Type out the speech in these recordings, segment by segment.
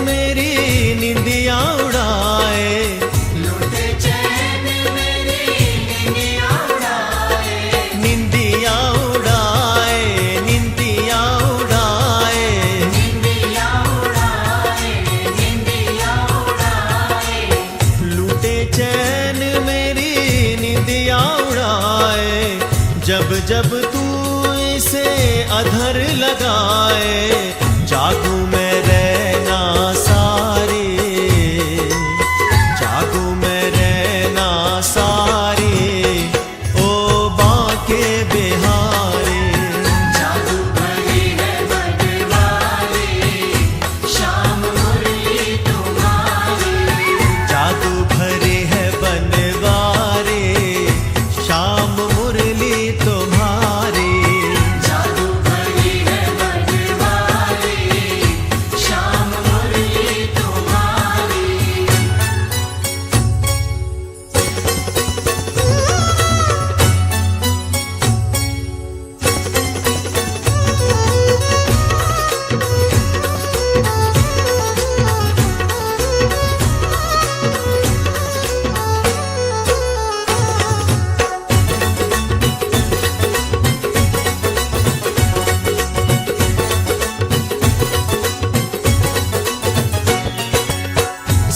मेरी निंदिया उड़ाए, लूटे चैन मेरी निंदिया उड़ाए, निंदिया उड़ाए, निंदिया उड़ाए, निंदिया उड़ाए, निंदिया उड़ाए। लूटे चैन मेरी निंदिया उड़ाए। जब जब तू इसे अधर लगाए, जागू मैं रहना सारे, जागू मैं रहना सारे, ओ बाके बिहारे। जादू भरी है बनवारी, शाम मुरली तुम्हारी। जादू भरे है बनवारे, शाम मुरली तुम्हारी। जादू भरी है बनवारी, शाम मुरली तुम्हारी।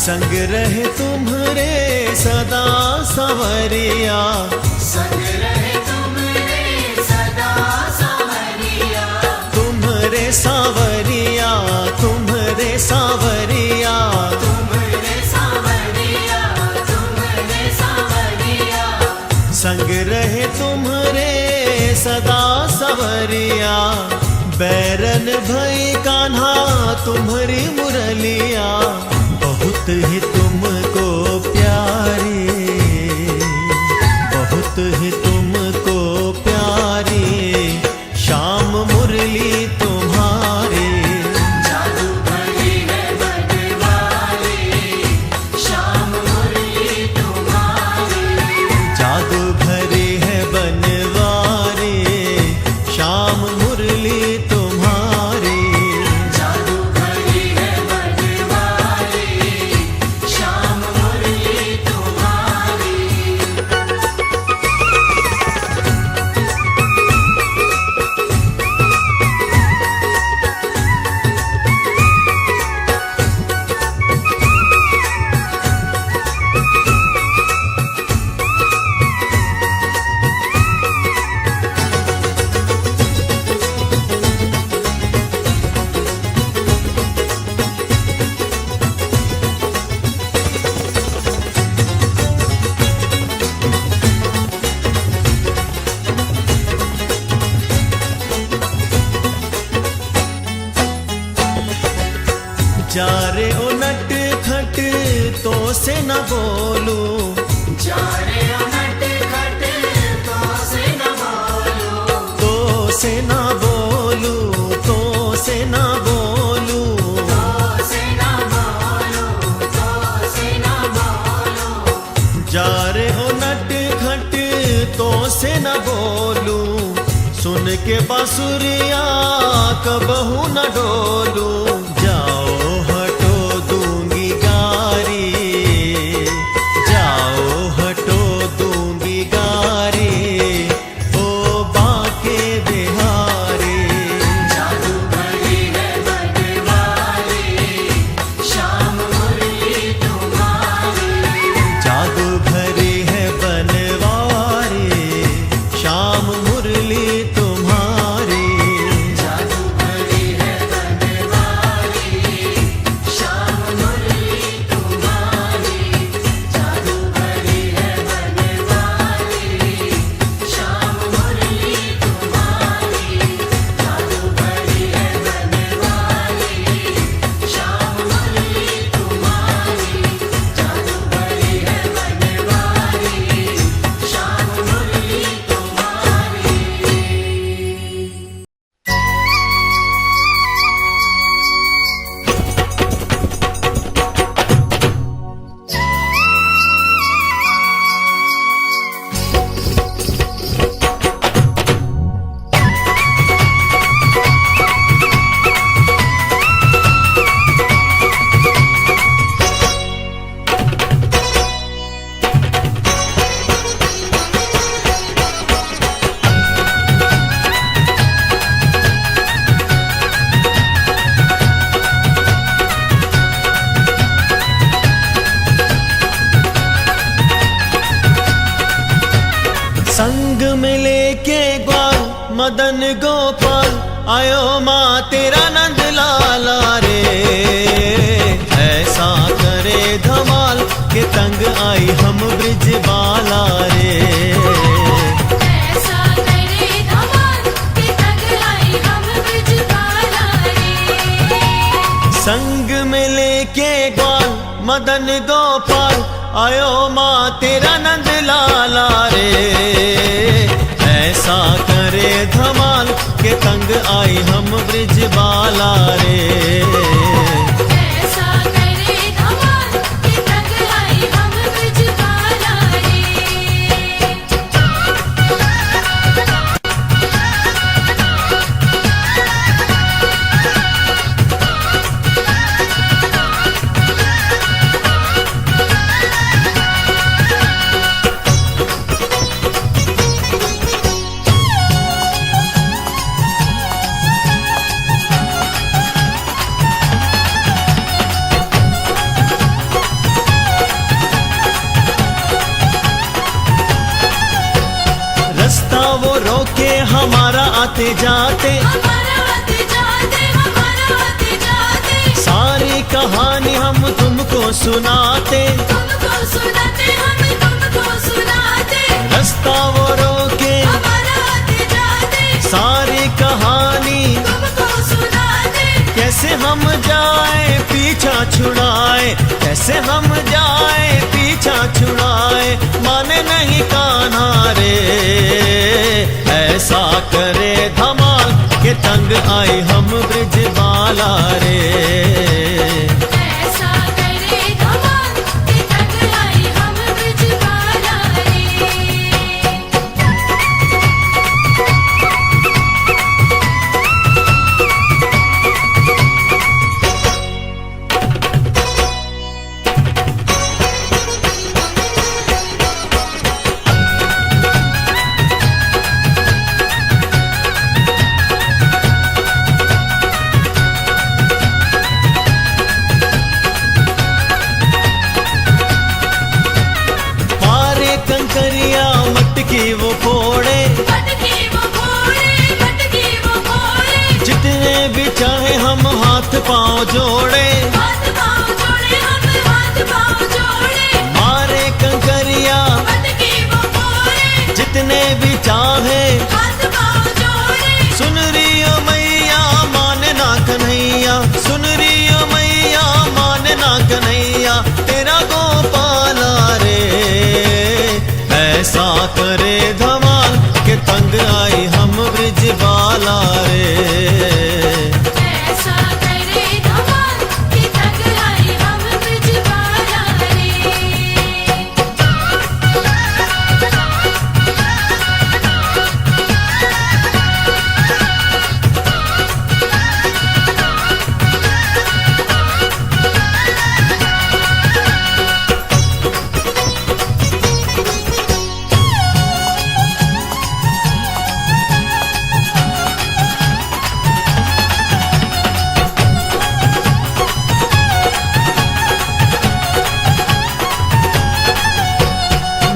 संग रहे तुम्हारे सदा सवरिया, संग रहे तुमरे सदा सावरिया, तुम्हारे सावरिया, तुम्हारे सावरिया। तुमरे सावरिया, तुमरे सावरिया। संग रहे तुम्हारे सदा सवरिया, बैरन भई कान्हा तुम्हारी मुरलिया, बहुत ही तुमको प्यारी, बहुत ही तुमको प्यारी, शाम मुरली तुम्हारी। जादू भरी है बनवारी, शाम मुरली तुम्हारी। जादू भरी है बनवारी, शाम मुरली तुम्हारी। जादू भरी है बनवारी, शाम मुरली तुम्हारी। जा रे ओ नट खट तो से न बोलू, जा रे ओ नट खट तो से न बोलूं, तो से न बोलू, तो से न बोलू। तो से न बोलूं, तो से न बोलूं। जा रे ओ नट खट तो से न बोलू, सुन के बांसुरिया कबहू न डोलू। जाओ हटो दूंगी गारी, जाओ हटो दूंगी गारी, ओ बाके बिहारी। जादू भरी है बनवारी, शाम मुरली तुम्हारी। जादू भरी है बनवारी, शाम मुरली तुम्हारी। जादू भरी है बनवारी, मदन गोपाल आयो माँ तेरा नंद लाला रे। ऐसा करे धमाल के तंग आई हम ब्रिज बाला रे। ऐसा करे धमाल के तंग आई हम ब्रिज बाला रे। संग में लेके ग्वाल मदन गोपाल आयो माँ तेरा नंद लाला रे। ऐसा करे धमाल के तंग आई हम ब्रिज बाला रे। ऐसा करे धमाल के तंग आई हम ब्रिज बाला रे। रास्ता वो रोके हमारा आते जाते, हमारा आते जाते, हमारा आते जाते। सारी कहानी हम तुमको सुनाते। तुमको सुनाते, हम तुमको सुनाते। रास्ता वो रोके हमारा आते जाते, सारी कहानी तुमको सुनाते। कैसे हम जाए पीछा छुड़ाए, कैसे हम जाए पीछा छुड़ाए, माने नहीं कान्हा रे। ऐसा करे धमाल के तंग आई हम ब्रिज बाला रे। ऐसा करे धमाल के तंग आई हम ब्रिज बाला रे। मारे कंकरिया मटकी वो फोड़े, मटकी वो फोड़े, मटकी वो फोड़े। जितने भी चाहे हम हाथ पांव जोड़े। हाथ पाँव जोड़े, हम हाथ पाँव जोड़े। मारे कंकरिया मटकी वो फोड़े, जितने भी चाहे, हाथ पाँव जोड़े। सुन रही हो मैया माने ना कन्हैया, सुन रही हो मैया माने ना कन्हैया तेरा गोपाला रे। ऐसा करे धमाल के तंग आई हम ब्रिज बाला रे। ऐसा करे धमाल के तंग आई हम ब्रिज बाला रे।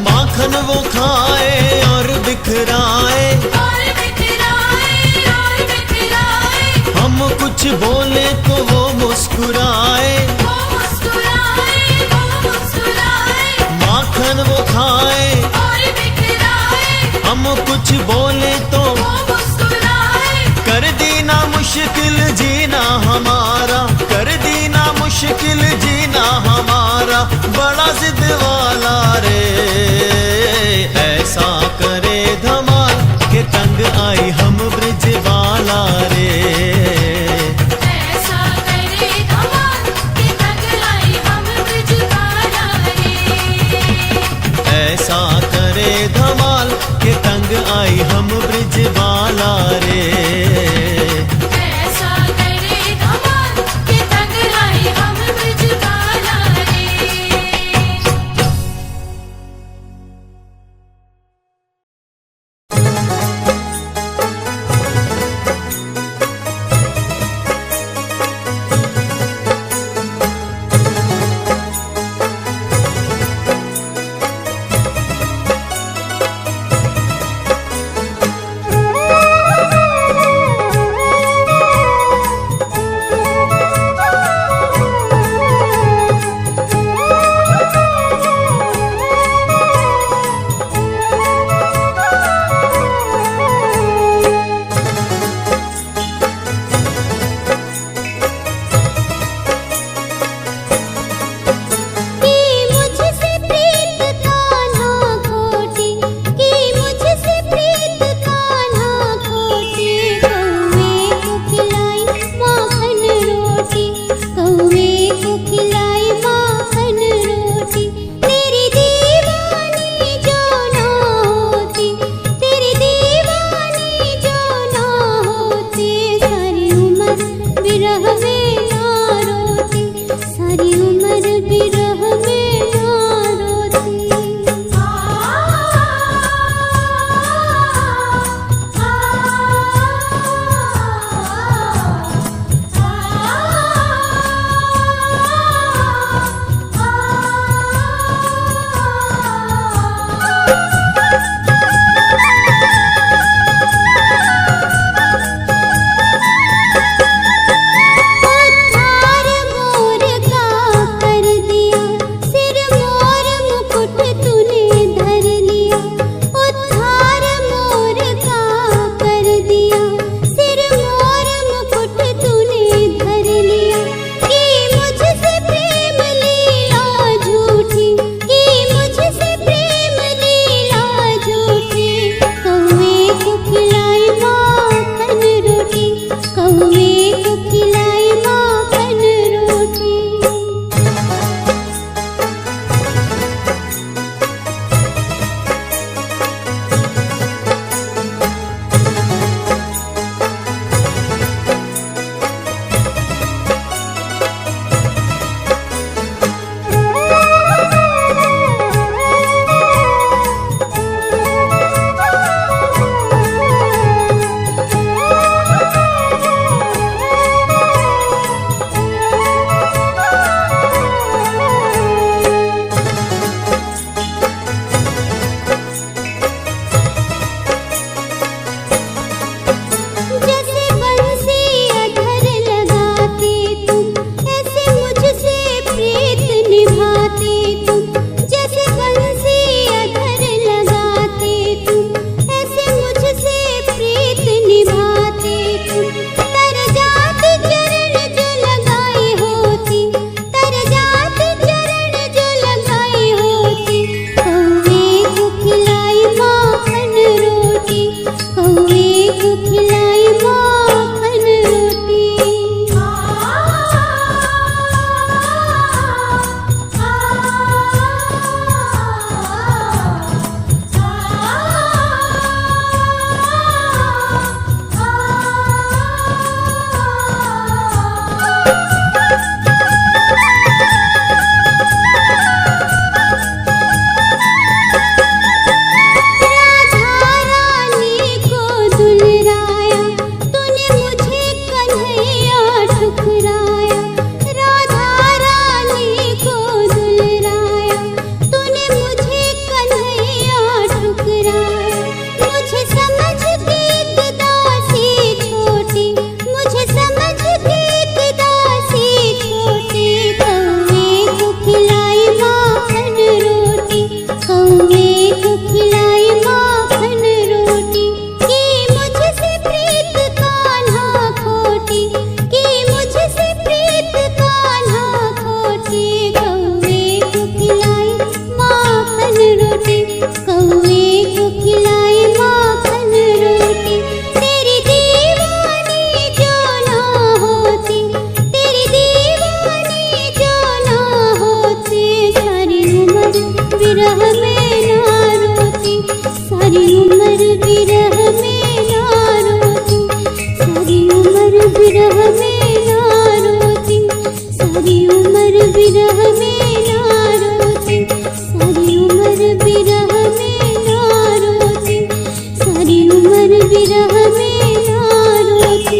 माखन वो खाए और बिखराए, और बिखराए, और बिखराए। हम कुछ बोले तो वो मुस्कुराए। वो मुस्कुराए, वो मुस्कुराए। माखन वो खाए और बिखराए, हम कुछ बोले तो वो मुस्कुराए। कर देना मुश्किल जीना हमारा, कर देना मुश्किल जीना हमारा, बड़ा जिद वाला रे। ऐसा करे धमाल के तंग आई हम ब्रिज बाला रे। ऐसा करे धमाल में ना रोती, सारी उम्र विरह में ना रोती, सारी उम्र विरह में ना रोती, सारी उम्र विरह में ना रोती, सारी उम्र विरह में ना रोती।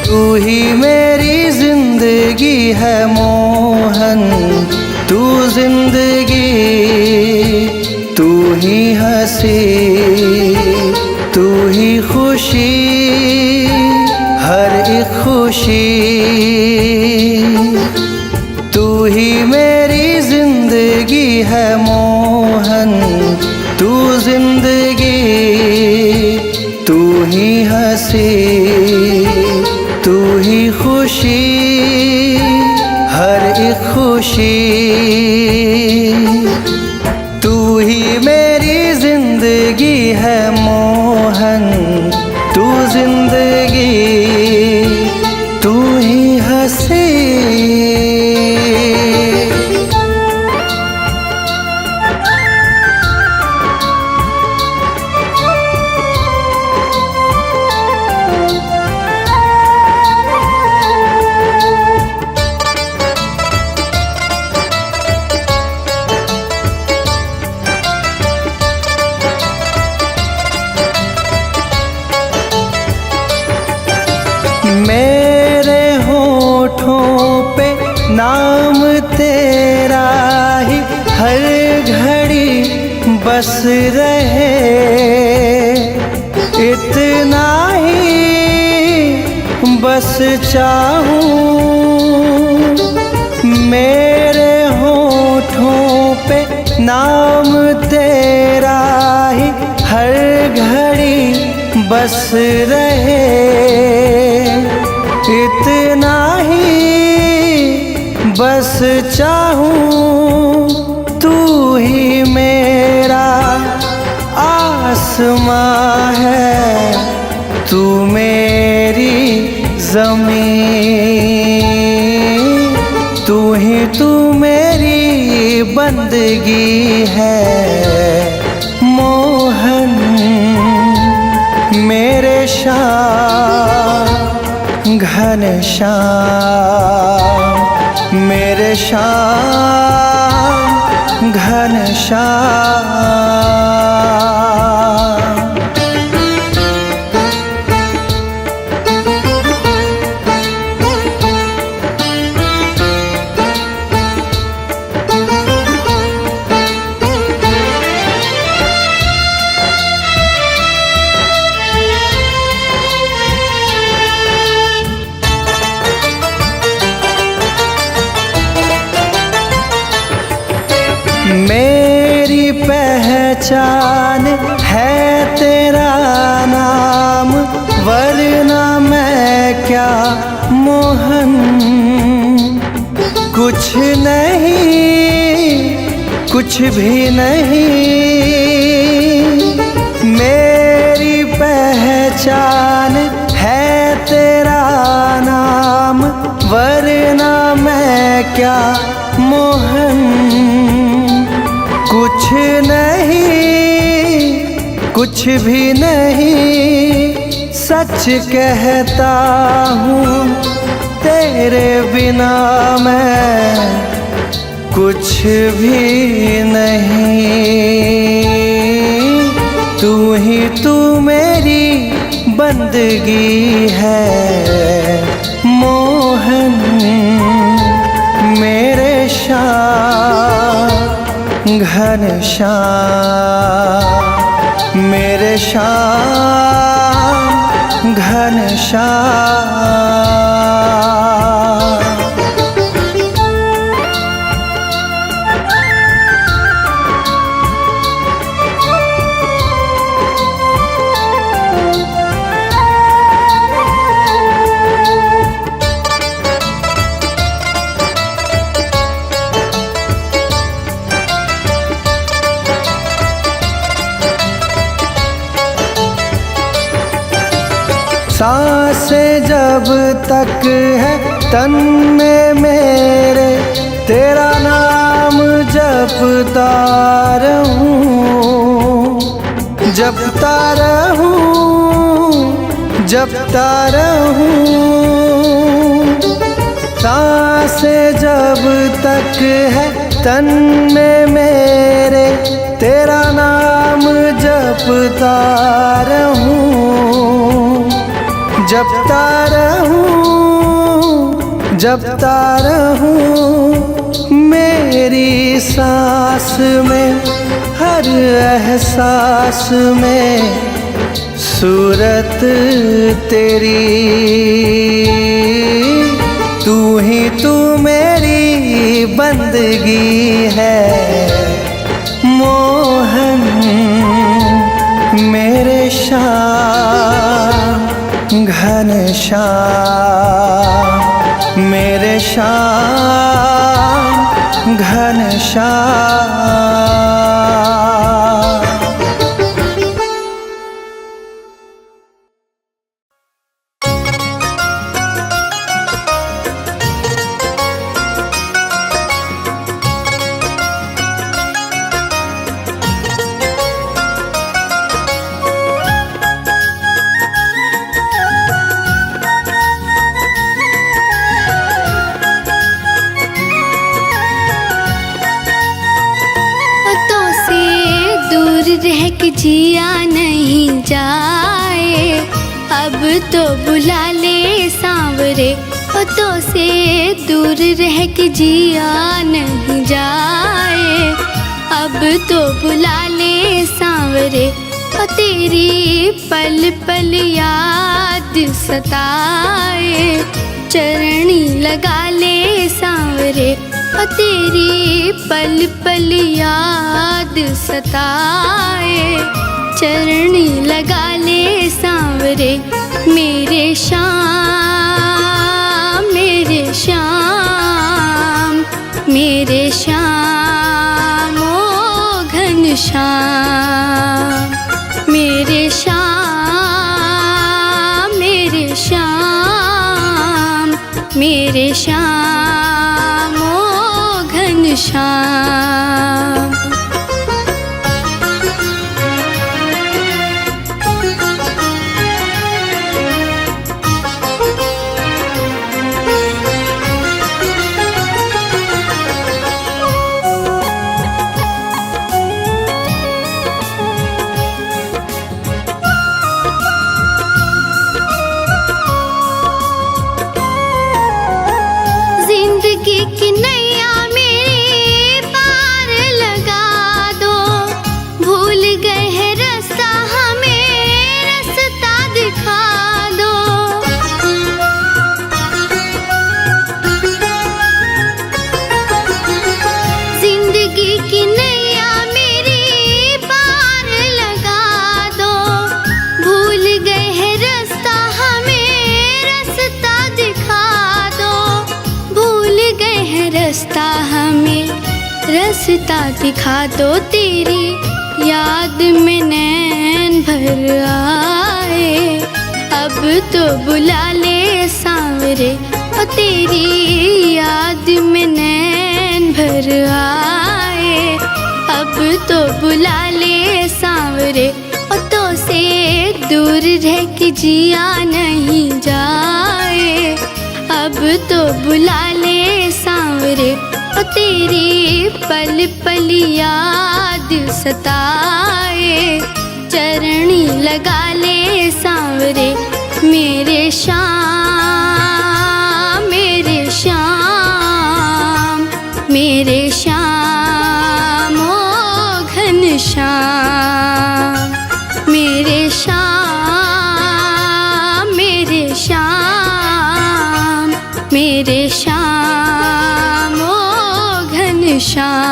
तू ही मेरी जिंदगी है मोहन, तू जिंदगी, तू ही हंसी, तू ही खुशी, हर एक खुशी। तू ही मेरी जिंदगी है मोहन, तू जिंदगी, तू ही हंसी, तू ही खुशी, हर एक खुशी। तू ही मेरी जिंदगी है मोहन, तू जिंदगी, तू ही हंसी। मेरे होठों पे नाम तेरा ही हर घड़ी बस रहे, इतना ही बस चाहूं। मेरे होठों पे नाम तेरा ही हर घड़ी बस रहे, इतना ही बस चाहूं। तू ही मेरा आसमां है, तू मेरी ज़मीन, तू मेरी बंदगी है मोहन। मेरे श्याम घनश्याम, मेरे श्याम घनश्याम। मेरी पहचान है तेरा नाम, वरना मैं क्या मोहन। कुछ नहीं, कुछ भी नहीं। मेरी पहचान है तेरा नाम, वरना मैं क्या मोहन। कुछ नहीं, कुछ भी नहीं। सच कहता हूँ तेरे बिना मैं कुछ भी नहीं। तू मेरी बंदगी है मोहन। मेरे श्याम घनश्याम, मेरे श्याम घनश्याम। सांसें जब तक है तन में मेरे, तेरा नाम जपता रहूं, जपता रहूं, जपता रहूं। सांसें जब तक है तन में मेरे, तेरा नाम जपता रहूं, जपता रहूं, जपता रहूं। मेरी सांस में, हर एहसास में सूरत तेरी, तू ही तू मेरी बंदगी है। मोहन मेरे श्याम घनश्याम, मेरे श्याम घनश्याम। रह के जिया नहीं जाए, अब तो बुला ले सांवरे। तो से दूर रह के जिया नहीं जाए, अब तो बुला ले सांवरे। तेरी पल पल याद सताए, चरणी लगा ले सांवरे। तेरी पल पल याद सताए, चरणी लगा ले सांवरे। मेरे श्याम, मेरे श्याम, मेरे श्याम ओ घनश्याम। मेरे श्याम, मेरे श्याम, मेरे श्याम ओ घनश्याम। जिंदगी की नैया मेरे पार लगा दो, भूल गए हैं रास्ता हमें रास्ता दिखा दो। जिंदगी की नैया मेरे पार लगा दो, भूल गए हैं रास्ता हमें रास्ता दिखा दो। भूल गए हैं रास्ता हमें रास्ता दिखा दो। तेरी याद में नैन भर आए, अब तो बुला ले सांवरे। और तेरी याद में नैन भर आए, अब तो बुला ले सांवरे। और तो से दूर रह के जिया नहीं जाए, अब तो बुला ले सांवरे। और तेरी पल पल याद सताए, चरणी लगा ले सांवरे। मेरे श्याम, मेरे श्याम, मेरे श्याम ओ घनश्याम। मेरे श्याम, मेरे श्याम, मेरे श्याम ओ घनश्याम।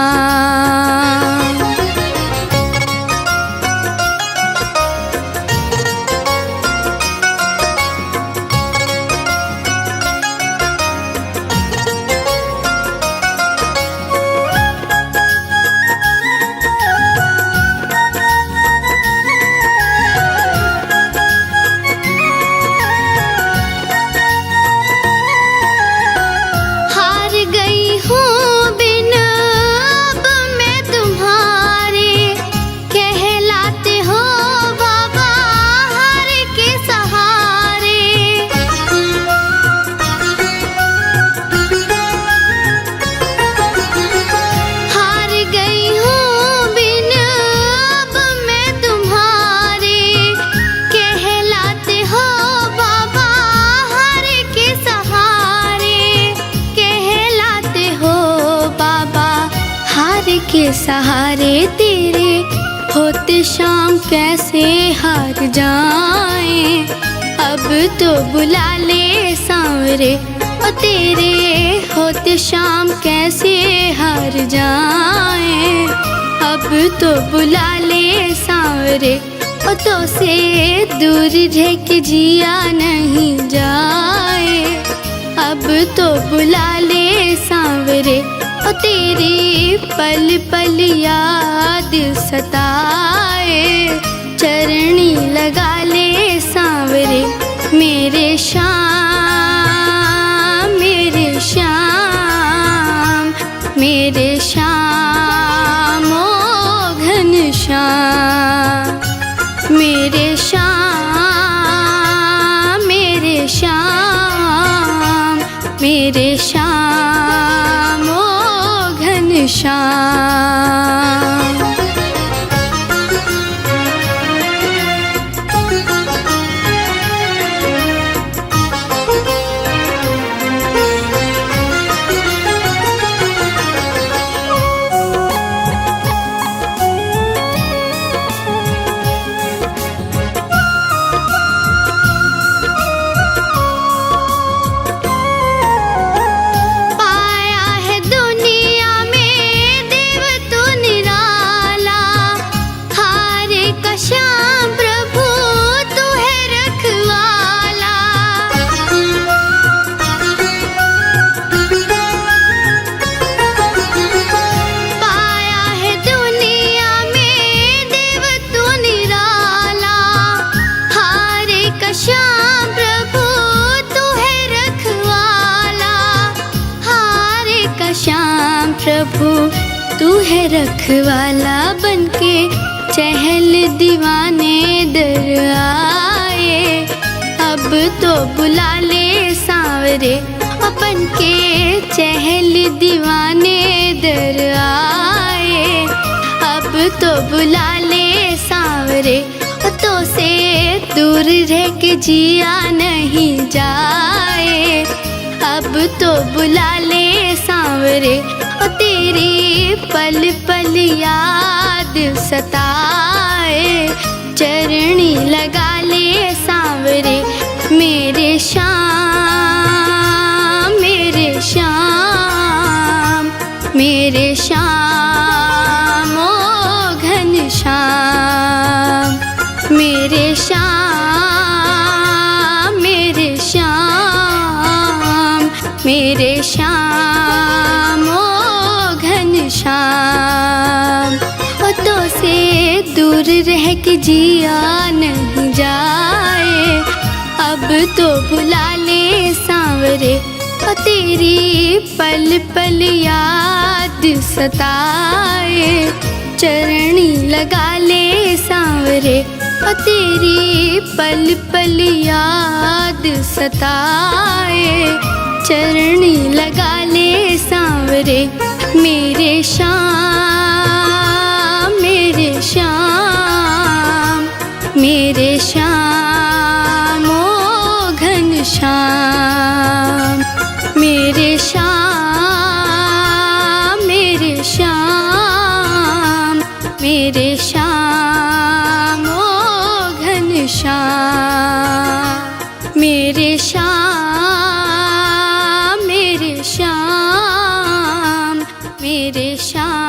सहारे तेरे होते शाम कैसे हार जाएं। अब तो बुला ले सांवरे ओ तेरे होते शाम कैसे हार जाएं। अब तो बुला ले सांवरे ओ तो से दूर रह के जिया नहीं जाए। अब तो बुला ले सांवरे ओ तेरी पल पल याद सताए। चरणी लगा ले सांवरे मेरे श्याम मेरे श्याम मेरे श्याम ओ घनश्याम मेरे श्याम मेरे श्याम मेरे श्याम ओ घनश्याम। प्रभु तू है रखवाला बनके चहल दीवाने दर आए। अब तो बुला ले सांवरे अपन के चहल दीवाने दर आए। अब तो बुला ले सांवरे तो से दूर रह के जिया नहीं जाए। अब तो बुला ले सांवरे ओ तेरी पल पल याद सताए। चरणी लगा ले सांवरे मेरे श्याम मेरे श्याम मेरे श्याम ओ घनश्याम मेरे श्याम मेरे श्याम मेरे श्याम ओ घनश्याम। ओ तो से दूर रह के जिया नहीं जाए। अब तो बुला ले सांवरे ओ तेरी पल पल याद सताए। चरणी लगा ले सांवरे ओ तेरी पल पल याद सताए। चरणी लगा ले सांवरे मेरे श्याम मेरे श्याम मेरे श्याम ओ घनश्याम मेरे श्याम मेरे श्याम मेरे श्याम ओ घनश्याम मेरे श्याम मेरे श्याम मेरे श्याम